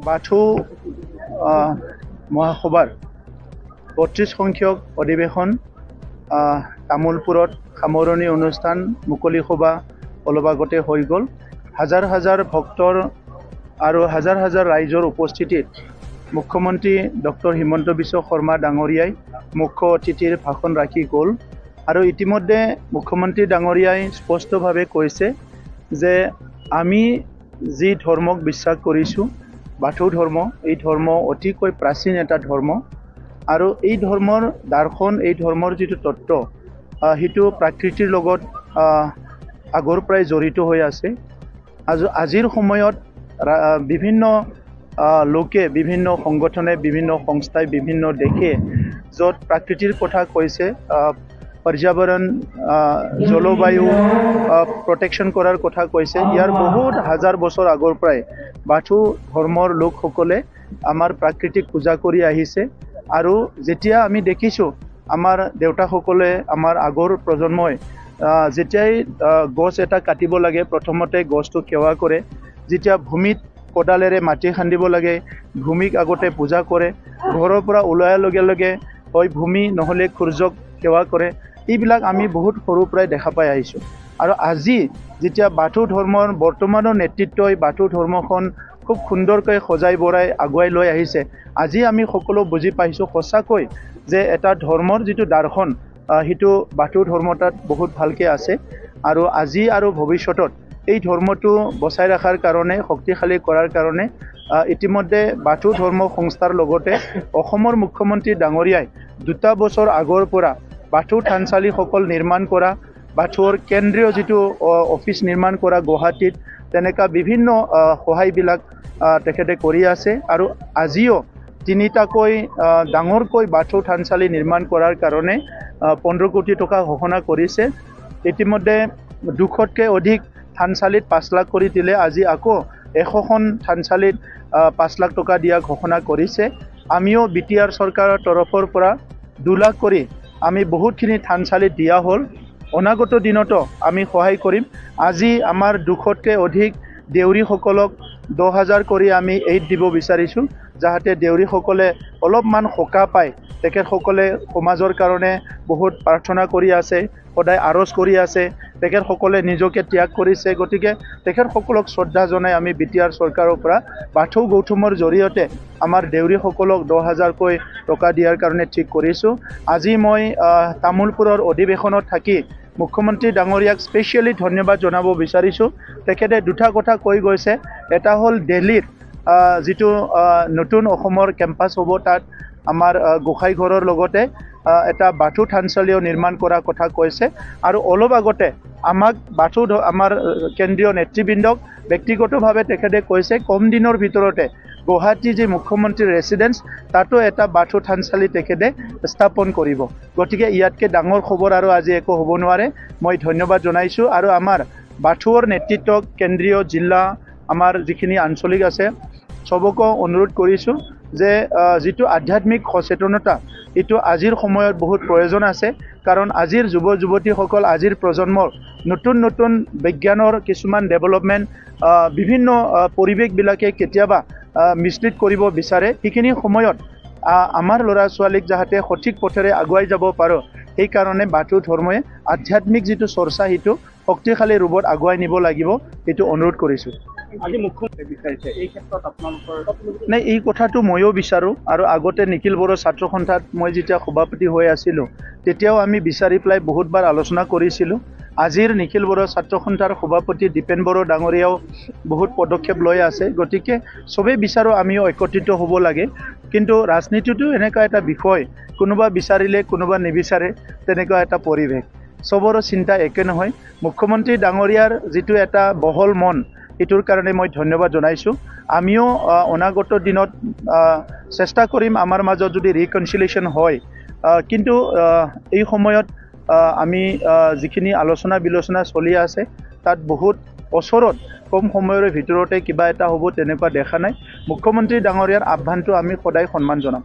বাথৌ মহাসভাৰ ৩৫ সংখ্যক অধিৱেশন তামোলপুৰত সামৰণি অনুষ্ঠান মুকলি সভা অলপ আগতে হৈ গ'ল। হাজাৰ হাজাৰ ভক্তৰ আৰু হাজাৰ হাজাৰ ৰাইজৰ উপস্থিতিত মুখ্যমন্ত্ৰী ডক্টৰ হিমন্ত বিশ্ব শৰ্মা ডাঙৰীয়াই মুখ্য অতিথিৰ ভাষণ ৰাখি গ'ল। আৰু ইতিমধ্যে মুখ্যমন্ত্ৰী ডাঙৰীয়াই স্পষ্টভাৱে কৈছে যে আমি যি ধৰ্মক বিশ্বাস কৰিছোঁ, বাথৌ ধৰ্ম, এই ধৰ্ম অতিকৈ প্ৰাচীন এটা ধৰ্ম আৰু এই ধৰ্মৰ দৰ্শন, এই ধৰ্মৰ যিটো তত্ত্ব সেইটো প্ৰকৃতিৰ লগত আগৰ পৰাই জড়িত হৈ আছে। আজিৰ সময়ত বিভিন্ন লোকে, বিভিন্ন সংগঠনে, বিভিন্ন সংস্থাই, বিভিন্ন দেশে য'ত প্ৰকৃতিৰ কথা কৈছে, পৰ্যাবৰণ, জলবায়ু প্ৰটেকশ্যন কৰাৰ কথা কৈছে, ইয়াৰ বহুত হাজাৰ বছৰ আগৰ পৰাই বাথৌ ধৰ্মৰ লোকসকলে আমাৰ প্ৰাকৃতিক পূজা কৰি আহিছে। আৰু যেতিয়া আমি দেখিছোঁ আমাৰ দেউতাসকলে, আমাৰ আগৰ প্ৰজন্মই যেতিয়াই গছ এটা কাটিব লাগে প্ৰথমতে গছটো সেৱা কৰে, যেতিয়া ভূমিত কোদালেৰে মাটি খান্দিব লাগে ভূমিক আগতে পূজা কৰে, ঘৰৰ পৰা ওলোৱাৰ লগে লগে হয় ভূমি নহ'লে সূৰ্যক সেৱা কৰে। এইবিলাক আমি বহুত সৰুৰ পৰাই দেখা পাই আহিছোঁ। আৰু আজি যেতিয়া বাথৌ ধৰ্মৰ বৰ্তমানৰ নেতৃত্বই বাথৌ ধৰ্মখন খুব সুন্দৰকৈ সজাই বৰাই আগুৱাই লৈ আহিছে, আজি আমি সকলো বুজি পাইছোঁ সঁচাকৈ যে এটা ধৰ্মৰ যিটো দৰ্শন সেইটো বাথৌ ধৰ্ম তাত বহুত ভালকৈ আছে। আৰু আজি আৰু ভৱিষ্যতত এই ধৰ্মটো বচাই ৰখাৰ কাৰণে, শক্তিশালী কৰাৰ কাৰণে ইতিমধ্যে বাথৌ ধৰ্ম সংস্থাৰ লগতে অসমৰ মুখ্যমন্ত্ৰী ডাঙৰীয়াই 2 বছৰ আগৰ পৰা বাথৌ থানচালিসকল নিৰ্মাণ কৰা, বাথৌৰ কেন্দ্ৰীয় যিটো অফিচ নিৰ্মাণ কৰা গুৱাহাটীত, তেনেকুৱা বিভিন্ন সহায়বিলাক তেখেতে কৰি আছে। আৰু আজিও 3টাকৈ ডাঙৰকৈ বাথৌ থানচালি নিৰ্মাণ কৰাৰ কাৰণে 15 কোটি টকা ঘোষণা কৰিছে। ইতিমধ্যে 200তকৈ অধিক থানচালিত 5 লাখ কৰি দিলে, আজি আকৌ 100খন থানচালিত 5 লাখ টকা দিয়া ঘোষণা কৰিছে। আমিও BTR চৰকাৰৰ তৰফৰ পৰা 2 লাখ কৰি আমি বহুতখিনি থানচালিত দিয়া হ'ল। অনাগত দিনতো আমি সহায় কৰিম। আজি আমাৰ 200তকৈ অধিক দেউৰীসকলক 10,000 কৰি আমি এইড দিব বিচাৰিছোঁ, যাতে দেউৰীসকলে অলপমান সকাহ পায়। তেখেতসকলে সমাজৰ কাৰণে বহুত প্ৰাৰ্থনা কৰি আছে, সদায় আৰজ কৰি আছে, তেখেতসকলে নিজকে ত্যাগ কৰিছে। গতিকে তেখেতসকলক শ্ৰদ্ধা জনাই আমি BTR চৰকাৰৰ পৰা বাথৌ গৌতমৰ জৰিয়তে আমাৰ দেউৰীসকলক 10,000কৈ টকা দিয়াৰ কাৰণে ঠিক কৰিছোঁ। আজি মই তামোলপুৰৰ অধিৱেশনত থাকি মুখ্যমন্ত্ৰী ডাঙৰীয়াক স্পেচিয়েলি ধন্যবাদ জনাব বিচাৰিছোঁ। তেখেতে 2টা কথা কৈ গৈছে। এটা হ'ল দিল্লীত যিটো নতুন অসমৰ কেম্পাছ হ'ব, তাত আমাৰ গোসাঁইঘৰৰ লগতে এটা বাথৌ থানচালিও নিৰ্মাণ কৰাৰ কথা কৈছে। আৰু অলপ আগতে আমাক আমাৰ কেন্দ্ৰীয় নেতৃবৃন্দক ব্যক্তিগতভাৱে তেখেতে কৈছে কম দিনৰ ভিতৰতে গুৱাহাটী যি মুখ্যমন্ত্ৰীৰ ৰেচিডেন্স, তাতো এটা বাথৌ থানচালি তেখেতে স্থাপন কৰিব। গতিকে ইয়াতকৈ ডাঙৰ খবৰ আৰু আজি একো হ'ব নোৱাৰে। মই ধন্যবাদ জনাইছোঁ। আৰু আমাৰ বাথৌৰ নেতৃত্বক, কেন্দ্ৰীয়, জিলা, আমাৰ যিখিনি আঞ্চলিক আছে, চবকো অনুৰোধ কৰিছোঁ যে যিটো আধ্যাত্মিক সচেতনতা, এইটো আজিৰ সময়ত বহুত প্ৰয়োজন আছে। কাৰণ আজিৰ যুৱ যুৱতীসকল, আজিৰ প্ৰজন্মৰ নতুন নতুন বিজ্ঞানৰ কিছুমান ডেভেলপমেণ্ট, বিভিন্ন পৰিৱেশবিলাকে কেতিয়াবা মিছলিড কৰিব বিচাৰে। সেইখিনি সময়ত আমাৰ ল'ৰা ছোৱালীক যাতে সঠিক পথেৰে আগুৱাই যাব পাৰোঁ, সেইকাৰণে বাথৌ ধৰ্মই আধ্যাত্মিক যিটো চৰ্চা সেইটো শক্তিশালী ৰূপত আগুৱাই নিব লাগিব, এইটো অনুৰোধ কৰিছোঁ। আজি মুখ্যমন্ত্ৰী বিচাৰিছে, এই ক্ষেত্ৰত আপোনালোকৰ নাই, এই কথাটো ময়ো বিচাৰোঁ। আৰু আগতে নিখিল বড়ো ছাত্ৰ সন্থাত মই যেতিয়া সভাপতি হৈ আছিলোঁ, তেতিয়াও আমি বিচাৰি পেলাই বহুতবাৰ আলোচনা কৰিছিলোঁ। আজিৰ নিখিল বড়ো ছাত্ৰ সন্থাৰ সভাপতি দীপেন বড়ো ডাঙৰীয়াও বহুত পদক্ষেপ লৈ আছে। গতিকে চবেই বিচাৰোঁ আমিও একত্ৰিত হ'ব লাগে। কিন্তু ৰাজনীতিটো এনেকুৱা এটা বিষয়, কোনোবা বিচাৰিলে কোনোবা নিবিচাৰে, তেনেকুৱা এটা পৰিৱেশ। চবৰো চিন্তা একে নহয়। মুখ্যমন্ত্ৰী ডাঙৰীয়াৰ যিটো এটা বহল মন, এইটোৰ কাৰণে মই ধন্যবাদ জনাইছোঁ। আমিও অনাগত দিনত চেষ্টা কৰিম আমাৰ মাজত যদি ৰিকনচিলিয়েশ্যন হয়। কিন্তু এই সময়ত আমি যিখিনি আলোচনা বিলোচনা চলি আছে, তাত বহুত ওচৰত কম সময়ৰ ভিতৰতে কিবা এটা হ'ব তেনেকুৱা দেখা নাই। মুখ্যমন্ত্ৰী ডাঙৰীয়াৰ আহ্বানটো আমি সদায় সন্মান জনাম।